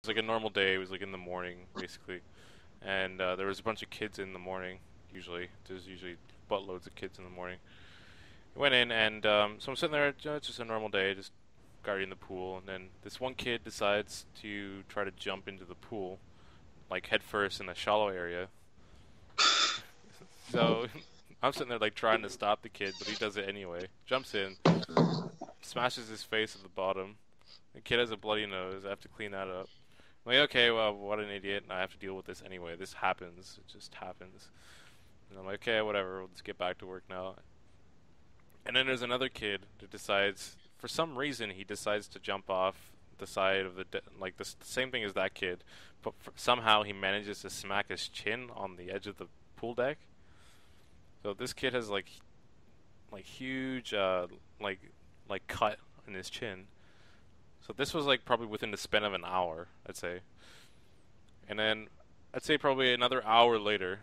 like a normal day. It was like in the morning, basically, and there was a bunch of kids in the morning. Usually, there's usually buttloads of kids in the morning. I went in, and so I'm sitting there. It's just a normal day, just guarding the pool, and then this one kid decides to try to jump into the pool, like head first in a shallow area. So I'm sitting there like trying to stop the kid, but he does it anyway. Jumps in, smashes his face at the bottom. The kid has a bloody nose. I have to clean that up. I'm like, okay, well, what an idiot. I have to deal with this anyway. This happens. It just happens. And I'm like, okay, whatever. Let's get back to work now. And then there's another kid that decides, for some reason, he decides to jump off the side of the like the same thing as that kid, but somehow he manages to smack his chin on the edge of the pool deck. So this kid has like huge like cut in his chin. So this was like probably within the span of an hour, I'd say. And then I'd say probably another hour later,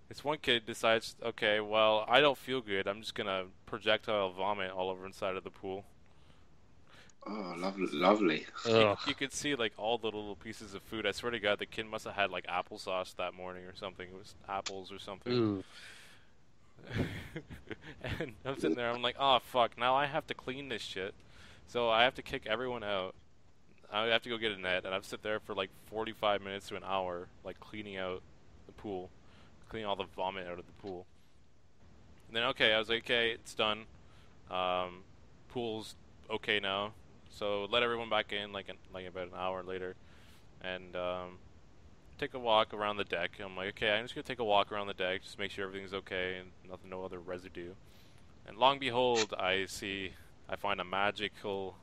this one kid decides, okay, well, I don't feel good. I'm just gonna projectile vomit all over inside of the pool. Oh, lovely, lovely. You could see like all the little pieces of food. I swear to God, the kid must have had like applesauce that morning or something. It was apples or something. Ooh. And I'm sitting there, I'm like, oh fuck, now I have to clean this shit. So I have to kick everyone out. I have to go get a net, and I've sit there for like 45 minutes to an hour, like cleaning out the pool, cleaning all the vomit out of the pool. And then okay, I was like, okay, it's done. Pool's okay now. So let everyone back in like about an hour later, and take a walk around the deck. I'm like, okay, I'm just gonna take a walk around the deck, just make sure everything's okay and nothing, no other residue. And long behold, I find a magical,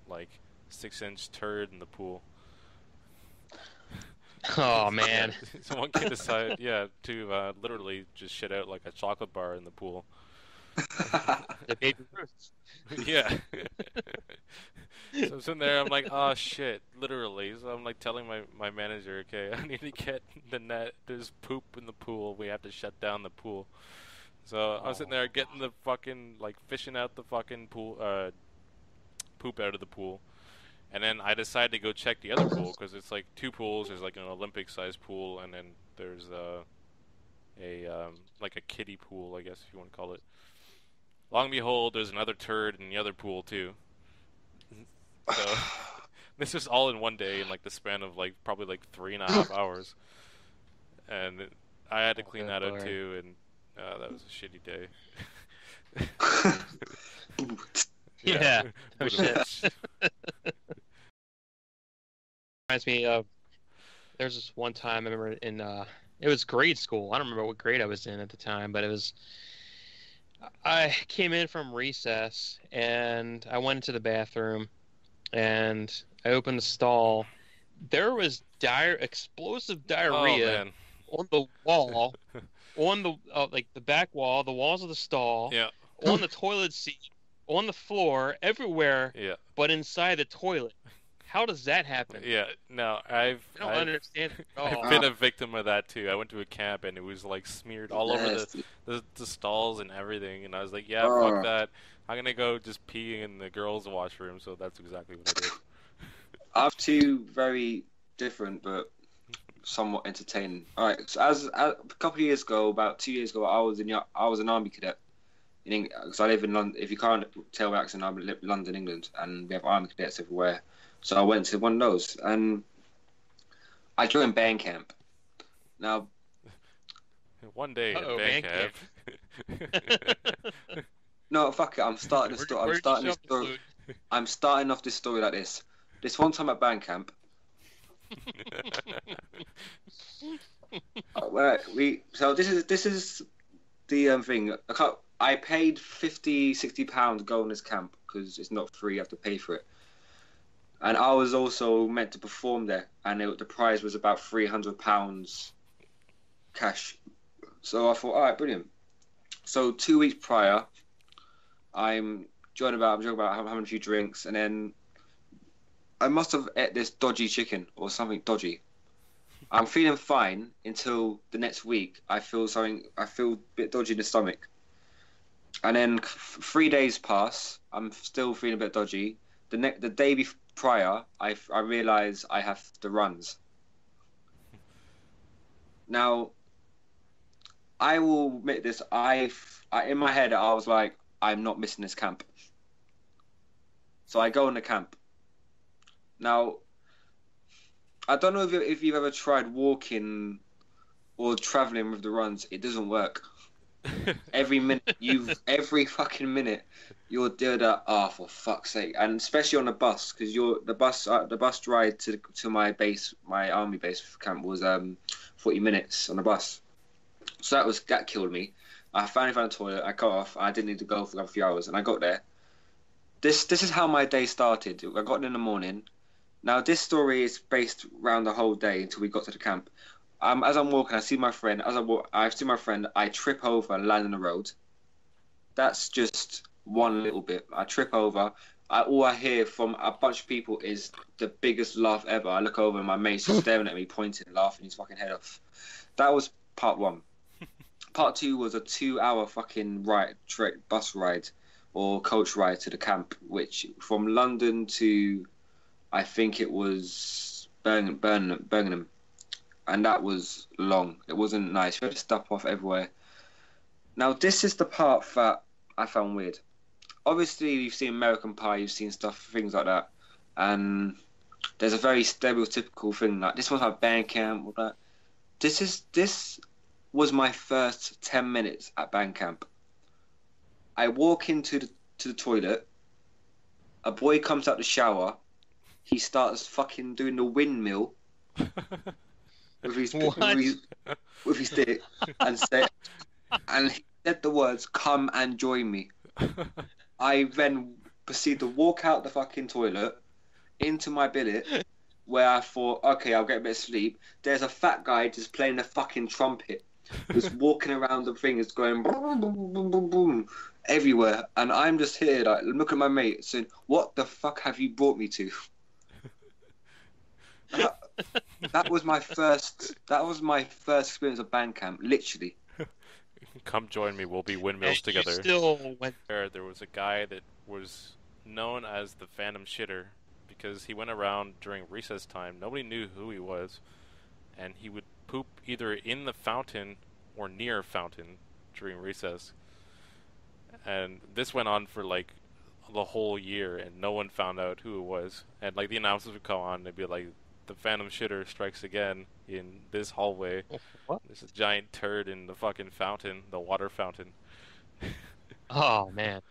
like 6-inch turd in the pool. Oh man! So one kid decided, yeah, to literally just shit out like a chocolate bar in the pool. The baby Ruth. Yeah. So I'm sitting there, I'm like, oh shit, literally. So I'm like telling my manager, okay, I need to get the net. There's poop in the pool. We have to shut down the pool. So I was sitting there getting the fucking, like, fishing out the fucking pool, poop out of the pool. And then I decided to go check the other pool, because it's like two pools. There's like an Olympic-sized pool, and then there's like a kiddie pool, I guess if you want to call it. Long and behold, there's another turd in the other pool too. So this was all in one day, in like the span of like probably like 3.5 hours, and I had to clean that out too, and that was a shitty day. Yeah. Oh shit. Reminds me of, there's this one time I remember in it was grade school. I don't remember what grade I was in at the time, but it was, I came in from recess and I went into the bathroom and I opened the stall. There was explosive diarrhea on the wall, on the like the back wall, the walls of the stall, on the toilet seat, on the floor, everywhere, but inside the toilet. How does that happen? Yeah, no, I don't understand it at all. I've been a victim of that too. I went to a camp and it was like smeared all over the stalls and everything, and I was like, yeah, fuck that. I'm gonna go just pee in the girls' washroom. So that's exactly what I did. I have two very different but somewhat entertaining. All right, so as a couple of years ago, about 2 years ago, I was an army cadet in England, because I live in London. If you can't tell by accent, I live in London, England, and we have army cadets everywhere. So I went to one of those, and I joined band camp. Now, one day in band camp. No, fuck it. I'm starting off this story like this. This one time at band camp, so this is the thing. I paid £50-60 to go on this camp because it's not free. You have to pay for it. And I was also meant to perform there, and the prize was about £300 cash. So I thought, all right, brilliant. So 2 weeks prior, I'm joking about having a few drinks, and then I must have ate this dodgy chicken or something dodgy. I'm feeling fine until the next week. I feel a bit dodgy in the stomach, and then 3 days pass. I'm still feeling a bit dodgy. The prior, I realised I have the runs. Now, I will admit this. In my head, I was like, I'm not missing this camp. So I go in the camp. Now, I don't know if you've ever tried walking or traveling with the runs. It doesn't work. Every fucking minute, you're doing that. Oh, for fuck's sake! And especially on the bus, because the bus ride to my base, my army base camp was 40 minutes on the bus. So that killed me. I finally found a toilet. I got off. I didn't need to go for a few hours, and I got there. This is how my day started. I got in the morning. Now this story is based around the whole day until we got to the camp. As I'm walking, I see my friend. I trip over and land on the road. That's just one little bit. I trip over. All I hear from a bunch of people is the biggest laugh ever. I look over and my mate's just staring at me, pointing, laughing his fucking head off. That was part one. Part two was a 2-hour fucking bus ride or coach ride to the camp, which from London to, I think it was Birmingham. And that was long. It wasn't nice. We had to stop off everywhere. Now, this is the part that I found weird. Obviously, you've seen American Pie, you've seen things like that. And there's a very stereotypical thing, like this was our band camp, or that. This was my first 10 minutes at band camp. I walk into the toilet. A boy comes out the shower. He starts fucking doing the windmill. with his dick and he said the words, "Come and join me." I then proceed to walk out the fucking toilet into my billet where I thought, okay, I'll get a bit of sleep. There's a fat guy just playing the fucking trumpet, just walking around the thing, it's going boom, boom, boom, boom, boom, everywhere, and I'm just here like looking at my mate saying, "What the fuck have you brought me to?" That was my first experience of band camp, literally. Come join me, we'll be windmills together. There was a guy that was known as the Phantom Shitter because he went around during recess time. Nobody knew who he was, and he would poop either in the fountain or near a fountain during recess. And this went on for like the whole year, and no one found out who it was. And like the announcers would come on, they'd be like, "The Phantom Shitter strikes again in this hallway." What? There's a giant turd in the fucking fountain, the water fountain. Oh, man.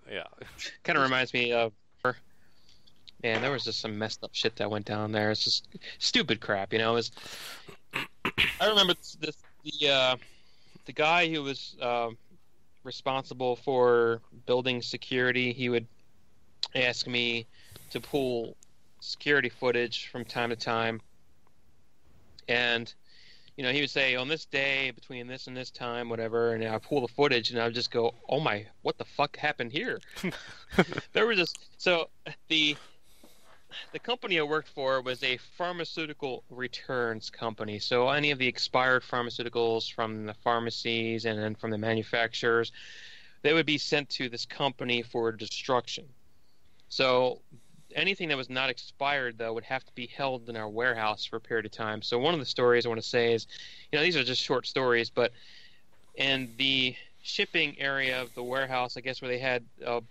Yeah. Kind of reminds me of... Man, there was just some messed up shit that went down there. It's just stupid crap, you know? I remember the guy who was responsible for building security, he would ask me to pull security footage from time to time, and you know, he would say, on this day between this and this time, whatever, and I pull the footage and I would just go, "Oh my, what the fuck happened here?" There was just the company I worked for was a pharmaceutical returns company. So any of the expired pharmaceuticals from the pharmacies and then from the manufacturers, they would be sent to this company for destruction. So anything that was not expired, though, would have to be held in our warehouse for a period of time. So one of the stories I want to say is, you know, these are just short stories, but in the shipping area of the warehouse, I guess, where they had a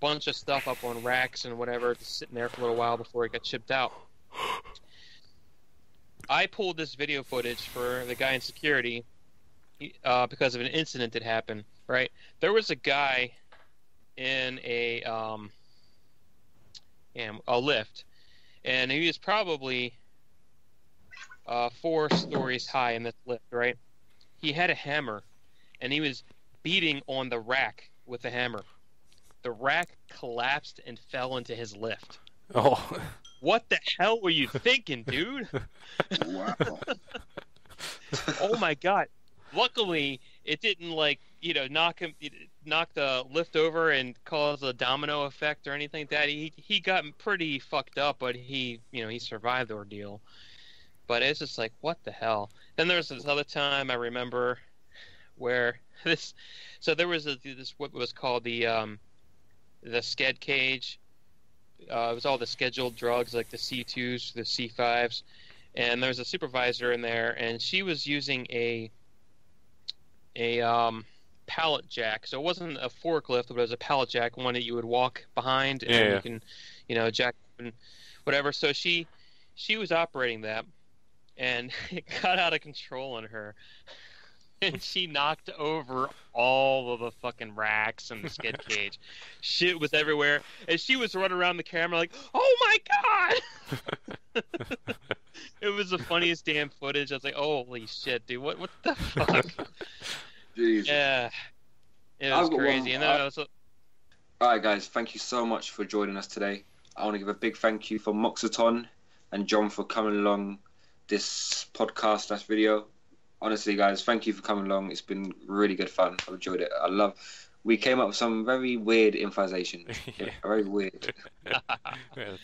bunch of stuff up on racks and whatever, just sitting there for a little while before it got shipped out. I pulled this video footage for the guy in security because of an incident that happened, right? There was a guy in a lift, and he was probably 4 stories high in this lift, right? He had a hammer, and he was beating on the rack with the hammer. The rack collapsed and fell into his lift. Oh. What the hell were you thinking, dude? Wow. Oh my god. Luckily, it didn't knock the lift over and cause a domino effect or anything like that. He got pretty fucked up, but he survived the ordeal. But it's just like, what the hell? Then there was this other time I remember where there was this what was called the sked cage, it was all the scheduled drugs like the C2s, the C5s, and there was a supervisor in there, and she was using a pallet jack. So it wasn't a forklift, but it was a pallet jack, one that you would walk behind and you can, jack and whatever. So she was operating that, and it got out of control on her. And she knocked over all of the fucking racks and the skid cage. Shit was everywhere. And she was running around the camera like, oh my god! It was the funniest damn footage. I was like, holy shit, dude. What the fuck? Jeez. Yeah. It was crazy. And then Alright, guys. Thank you so much for joining us today. I want to give a big thank you for Morxeton and John for coming along this podcast, this video. Honestly, guys, thank you for coming along. It's been really good fun. I've enjoyed it. We came up with some very weird improvisation. Very weird.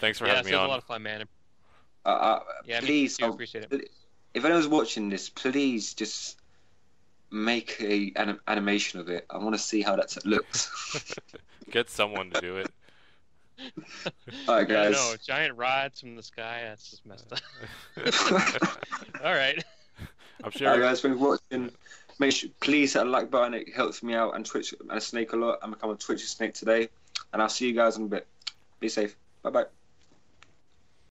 Thanks for having me on. It was a lot of fun, man. Please, I appreciate it. If anyone's watching this, please just make an animation of it. I want to see how that looks. Get someone to do it. Alright, guys. No, giant rods from the sky. That's just messed up. All right. I'm sure. Alright, guys, thanks for watching. Make sure, please hit the like button. It helps me out and Twitch and Snake a lot. I'm becoming a Twitch Snake today, and I'll see you guys in a bit. Be safe. Bye bye.